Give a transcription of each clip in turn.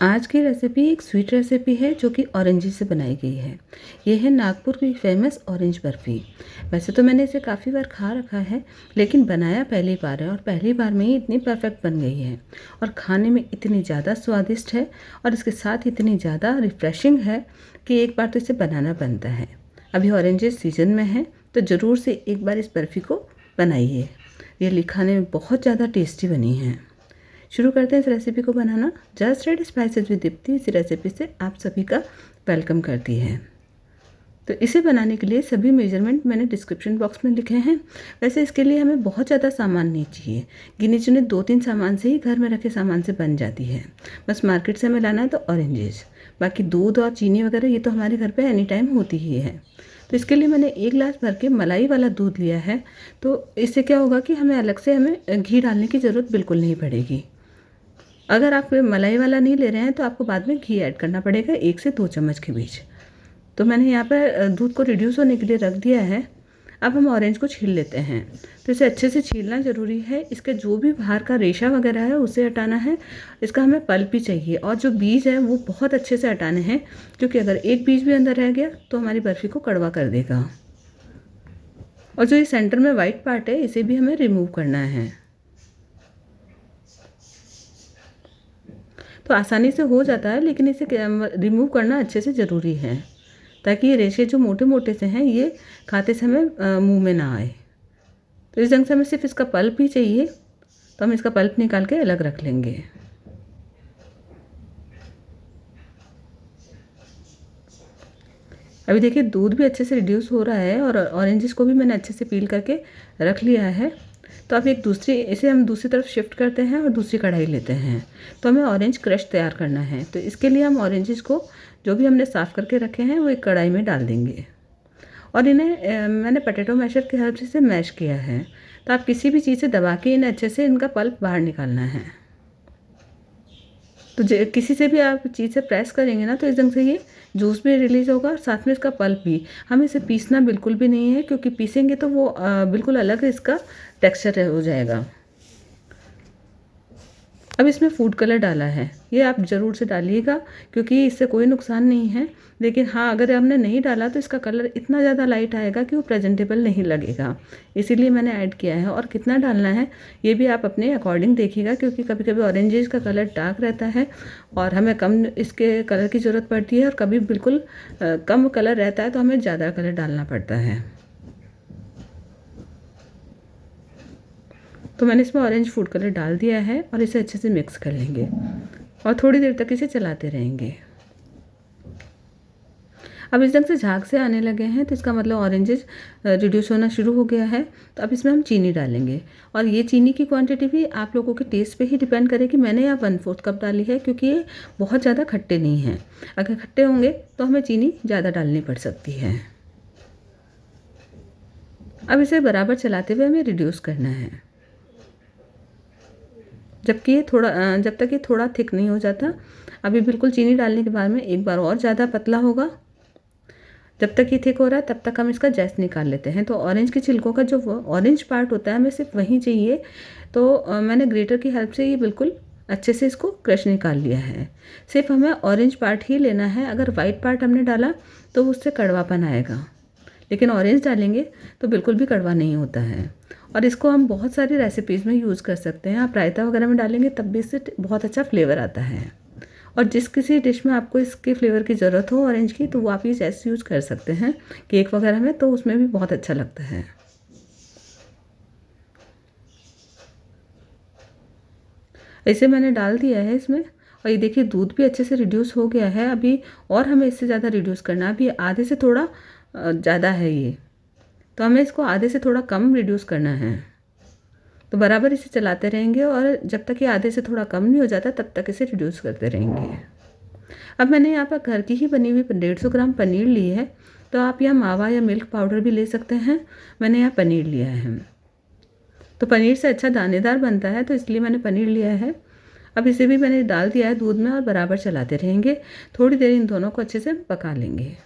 आज की रेसिपी एक स्वीट रेसिपी है जो कि ऑरेंज से बनाई गई है। ये है नागपुर की फेमस ऑरेंज बर्फ़ी। वैसे तो मैंने इसे काफ़ी बार खा रखा है, लेकिन बनाया पहली बार है और पहली बार में ही इतनी परफेक्ट बन गई है और खाने में इतनी ज़्यादा स्वादिष्ट है और इसके साथ इतनी ज़्यादा रिफ़्रेशिंग है कि एक बार तो इसे बनाना बनता है। अभी ऑरेंजेस सीज़न में है तो ज़रूर से एक बार इस बर्फ़ी को बनाइए। ये खाने में बहुत ज़्यादा टेस्टी बनी है। शुरू करते हैं इस रेसिपी को बनाना। Just red spices with Deepti इस रेसिपी से आप सभी का वेलकम करती है। तो इसे बनाने के लिए सभी मेजरमेंट मैंने डिस्क्रिप्शन बॉक्स में लिखे हैं। वैसे इसके लिए हमें बहुत ज़्यादा सामान नहीं चाहिए, गिने चुने 2-3 सामान से ही घर में रखे सामान से बन जाती है। बस मार्केट से हमें लाना है तो ऑरेंजेस, बाकी दूध और चीनी वगैरह ये तो हमारे घर पे एनी टाइम होती ही है। तो इसके लिए मैंने 1 गिलास भर के मलाई वाला दूध लिया है। तो इससे क्या होगा कि हमें अलग से घी डालने की ज़रूरत बिल्कुल नहीं पड़ेगी। अगर आप मलाई वाला नहीं ले रहे हैं तो आपको बाद में घी ऐड करना पड़ेगा 1 से 2 चम्मच के बीच। तो मैंने यहाँ पर दूध को रिड्यूस होने के लिए रख दिया है। अब हम ऑरेंज को छील लेते हैं। तो इसे अच्छे से छीलना ज़रूरी है। इसके जो भी बाहर का रेशा वगैरह है उसे हटाना है। इसका हमें पल्प भी चाहिए और जो बीज है वो बहुत अच्छे से हटाने हैं, क्योंकि अगर एक बीज भी अंदर रह गया तो हमारी बर्फ़ी को कड़वा कर देगा। और जो ये सेंटर में वाइट पार्ट है इसे भी हमें रिमूव करना है। तो आसानी से हो जाता है, लेकिन इसे रिमूव करना अच्छे से ज़रूरी है ताकि ये रेशे जो मोटे मोटे से हैं ये खाते समय मुंह में ना आए। तो इस ढंग से हमें सिर्फ इसका पल्प ही चाहिए, तो हम इसका पल्प निकाल के अलग रख लेंगे। अभी देखिए दूध भी अच्छे से रिड्यूस हो रहा है और ऑरेंजेस को भी मैंने अच्छे से पील करके रख लिया है। तो अब इसे हम दूसरी तरफ शिफ्ट करते हैं और दूसरी कढ़ाई लेते हैं। तो हमें ऑरेंज क्रश तैयार करना है। तो इसके लिए हम ऑरेंजेस को जो भी हमने साफ़ करके रखे हैं वो एक कढ़ाई में डाल देंगे और इन्हें मैंने पोटैटो मैशर की हेल्प से इसे मैश किया है। तो आप किसी भी चीज़ से दबा के इन्हें अच्छे से इनका पल्प बाहर निकालना है। तो किसी से भी आप चीज़ से प्रेस करेंगे ना तो इस ढंग से ये जूस भी रिलीज़ होगा और साथ में इसका पल्प भी। हमें इसे पीसना बिल्कुल भी नहीं है, क्योंकि पीसेंगे तो वो बिल्कुल अलग इसका टेक्सचर हो जाएगा। अब इसमें फूड कलर डाला है, ये आप ज़रूर से डालिएगा क्योंकि इससे कोई नुकसान नहीं है। लेकिन हाँ, अगर हमने नहीं डाला तो इसका कलर इतना ज़्यादा लाइट आएगा कि वो प्रेजेंटेबल नहीं लगेगा, इसीलिए मैंने ऐड किया है। और कितना डालना है ये भी आप अपने अकॉर्डिंग देखिएगा, क्योंकि कभी कभी ऑरेंजेस का कलर डार्क रहता है और हमें कम इसके कलर की ज़रूरत पड़ती है, और कभी बिल्कुल कम कलर रहता है तो हमें ज़्यादा कलर डालना पड़ता है। तो मैंने इसमें ऑरेंज फूड कलर डाल दिया है और इसे अच्छे से मिक्स कर लेंगे और थोड़ी देर तक इसे चलाते रहेंगे। अब इस ढंग से झाग से आने लगे हैं तो इसका मतलब ऑरेंजेस रिड्यूस होना शुरू हो गया है। तो अब इसमें हम चीनी डालेंगे और ये चीनी की क्वांटिटी भी आप लोगों के टेस्ट पे ही डिपेंड करेगी। मैंने यहाँ 1/4 कप डाली है क्योंकि ये बहुत ज़्यादा खट्टे नहीं हैं। अगर खट्टे होंगे तो हमें चीनी ज़्यादा डालनी पड़ सकती है। अब इसे बराबर चलाते हुए हमें रिड्यूस करना है, जब तक ये थोड़ा थिक नहीं हो जाता। अभी बिल्कुल चीनी डालने के बाद में एक बार और ज़्यादा पतला होगा। जब तक ये थिक हो रहा है तब तक हम इसका जैस निकाल लेते हैं। तो ऑरेंज के छिलकों का जो ऑरेंज पार्ट होता है हमें सिर्फ वही चाहिए। तो मैंने ग्रेटर की हेल्प से ये बिल्कुल अच्छे से इसको क्रश निकाल लिया है। सिर्फ हमें ऑरेंज पार्ट ही लेना है। अगर वाइट पार्ट हमने डाला तो उससे कड़वापन आएगा, लेकिन ऑरेंज डालेंगे तो बिल्कुल भी कड़वा नहीं होता है। और इसको हम बहुत सारी रेसिपीज़ में यूज़ कर सकते हैं। आप रायता वगैरह में डालेंगे तब भी इससे बहुत अच्छा फ्लेवर आता है। और जिस किसी डिश में आपको इसके फ्लेवर की ज़रूरत हो ऑरेंज की, तो वो आप ये जैसे यूज़ कर सकते हैं। केक वगैरह में तो उसमें भी बहुत अच्छा लगता है। इसे मैंने डाल दिया है इसमें और ये देखिए दूध भी अच्छे से रिड्यूस हो गया है अभी, और हमें इससे ज़्यादा रिड्यूस करना है। अभी आधे से थोड़ा ज़्यादा है ये, तो हमें इसको आधे से थोड़ा कम रिड्यूस करना है। तो बराबर इसे चलाते रहेंगे और जब तक ये आधे से थोड़ा कम नहीं हो जाता तब तक इसे रिड्यूस करते रहेंगे। अब मैंने यहाँ पर घर की ही बनी हुई 150 ग्राम पनीर ली है। तो आप यहाँ मावा या मिल्क पाउडर भी ले सकते हैं। मैंने यहाँ पनीर लिया है। तो पनीर से अच्छा दानेदार बनता है, तो इसलिए मैंने पनीर लिया है। अब इसे भी मैंने डाल दिया है दूध में और बराबर चलाते रहेंगे। थोड़ी देर इन दोनों को अच्छे से पका लेंगे।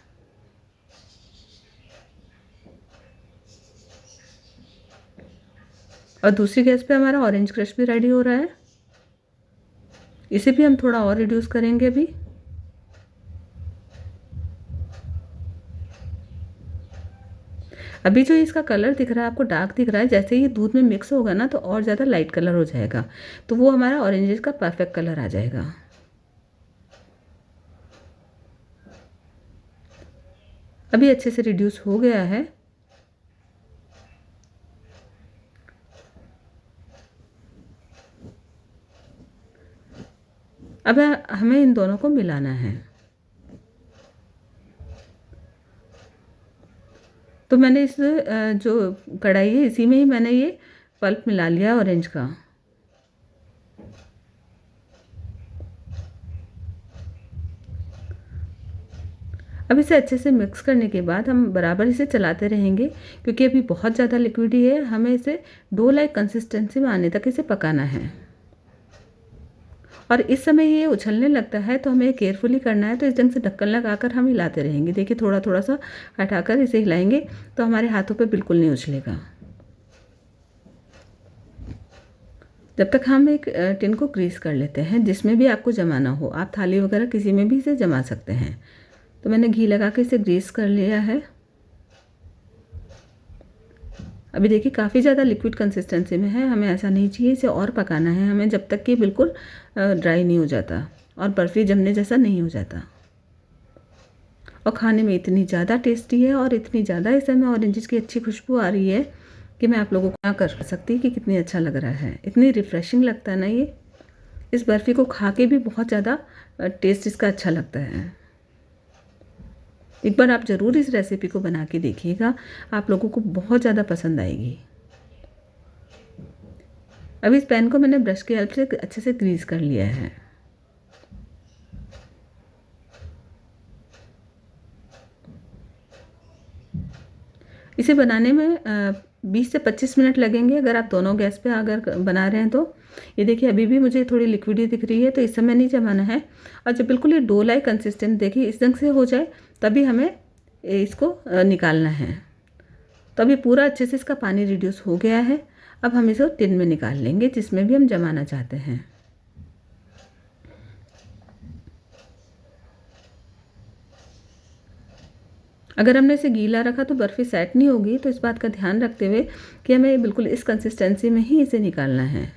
और दूसरी गैस पे हमारा ऑरेंज क्रश भी रेडी हो रहा है। इसे भी हम थोड़ा और रिड्यूस करेंगे अभी। अभी जो इसका कलर दिख रहा है आपको डार्क दिख रहा है, जैसे ये दूध में मिक्स होगा ना तो और ज़्यादा लाइट कलर हो जाएगा, तो वो हमारा ऑरेंजेस का परफेक्ट कलर आ जाएगा। अभी अच्छे से रिड्यूस हो गया है। अब हमें इन दोनों को मिलाना है। तो मैंने इस जो कढ़ाई है इसी में ही मैंने ये पल्प मिला लिया ऑरेंज का। अब इसे अच्छे से मिक्स करने के बाद हम बराबर इसे चलाते रहेंगे, क्योंकि अभी बहुत ज़्यादा लिक्विड ही है, हमें इसे डो लाइक कंसिस्टेंसी में आने तक इसे पकाना है। और इस समय ये उछलने लगता है तो हमें केयरफुली करना है, तो इस ढंग से ढक्कन लगाकर हम हिलाते रहेंगे। देखिए थोड़ा थोड़ा सा हटाकर इसे हिलाएंगे तो हमारे हाथों पे बिल्कुल नहीं उछलेगा। जब तक हम एक टिन को ग्रीस कर लेते हैं, जिसमें भी आपको जमाना हो, आप थाली वगैरह किसी में भी इसे जमा सकते हैं। तो मैंने घी लगा के इसे ग्रीस कर लिया है। अभी देखिए काफ़ी ज़्यादा लिक्विड कंसिस्टेंसी में है, हमें ऐसा नहीं चाहिए, इसे और पकाना है हमें जब तक कि बिल्कुल ड्राई नहीं हो जाता और बर्फ़ी जमने जैसा नहीं हो जाता। और खाने में इतनी ज़्यादा टेस्टी है और इतनी ज़्यादा इस समय ऑरेंजेस की अच्छी खुशबू आ रही है कि मैं आप लोगों को ना कर सकती कि कितनी अच्छा लग रहा है। इतनी रिफ़्रेशिंग लगता है ना ये। इस बर्फ़ी को खा के भी बहुत ज़्यादा टेस्ट इसका अच्छा लगता है। एक बार आप ज़रूर इस रेसिपी को बना के देखिएगा, आप लोगों को बहुत ज़्यादा पसंद आएगी। अब इस पैन को मैंने ब्रश की हेल्प से अच्छे से ग्रीस कर लिया है। इसे बनाने में 20 से 25 मिनट लगेंगे अगर आप दोनों गैस पे अगर बना रहे हैं तो। ये देखिए अभी भी मुझे थोड़ी लिक्विडी दिख रही है, तो इस समय नहीं जमाना है। और जब बिल्कुल ये डो लाइक कंसिस्टेंट देखिए इस ढंग से हो जाए तभी हमें इसको निकालना है। तो अभी पूरा अच्छे से इसका पानी रिड्यूस हो गया है। अब हम इसे टिन में निकाल लेंगे जिसमें भी हम जमाना चाहते हैं। अगर हमने इसे गीला रखा तो बर्फ़ी सेट नहीं होगी, तो इस बात का ध्यान रखते हुए कि हमें बिल्कुल इस कंसिस्टेंसी में ही इसे निकालना है।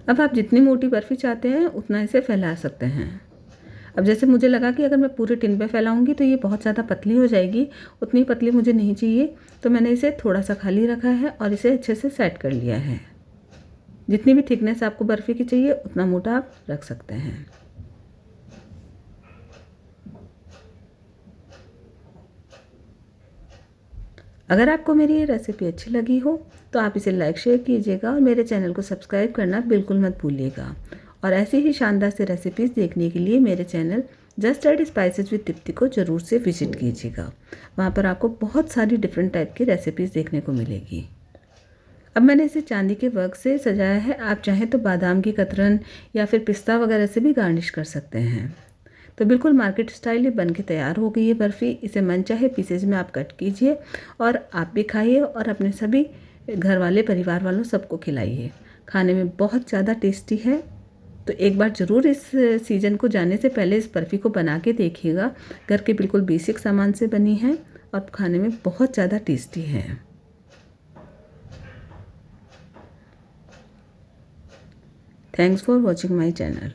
अब आप जितनी मोटी बर्फ़ी चाहते हैं उतना इसे फैला सकते हैं। अब जैसे मुझे लगा कि अगर मैं पूरे टिन पे फैलाऊंगी तो ये बहुत ज़्यादा पतली हो जाएगी, उतनी पतली मुझे नहीं चाहिए, तो मैंने इसे थोड़ा सा खाली रखा है और इसे अच्छे से सेट कर लिया है। जितनी भी थिकनेस आपको बर्फ़ी की चाहिए उतना मोटा आप रख सकते हैं। अगर आपको मेरी ये रेसिपी अच्छी लगी हो तो आप इसे लाइक शेयर कीजिएगा और मेरे चैनल को सब्सक्राइब करना बिल्कुल मत भूलिएगा। और ऐसी ही शानदार से रेसिपीज़ देखने के लिए मेरे channel just add spices with Tripti को ज़रूर से विजिट कीजिएगा। वहाँ पर आपको बहुत सारी डिफरेंट टाइप की रेसिपीज़ देखने को मिलेगी। अब मैंने इसे चांदी के वर्क से सजाया है, आप चाहें तो बादाम की कतरन या फिर पिस्ता वगैरह से भी गार्निश कर सकते हैं। तो बिल्कुल मार्केट स्टाइल ये बन के तैयार हो गई है बर्फ़ी। इसे मनचाहे पीसेज में आप कट कीजिए और आप भी खाइए और अपने सभी घर वाले परिवार वालों सबको खिलाइए। खाने में बहुत ज़्यादा टेस्टी है। तो एक बार ज़रूर इस सीज़न को जाने से पहले इस बर्फ़ी को बना के देखिएगा। घर के बिल्कुल बेसिक सामान से बनी है और खाने में बहुत ज़्यादा टेस्टी है। Thanks for watching my channel.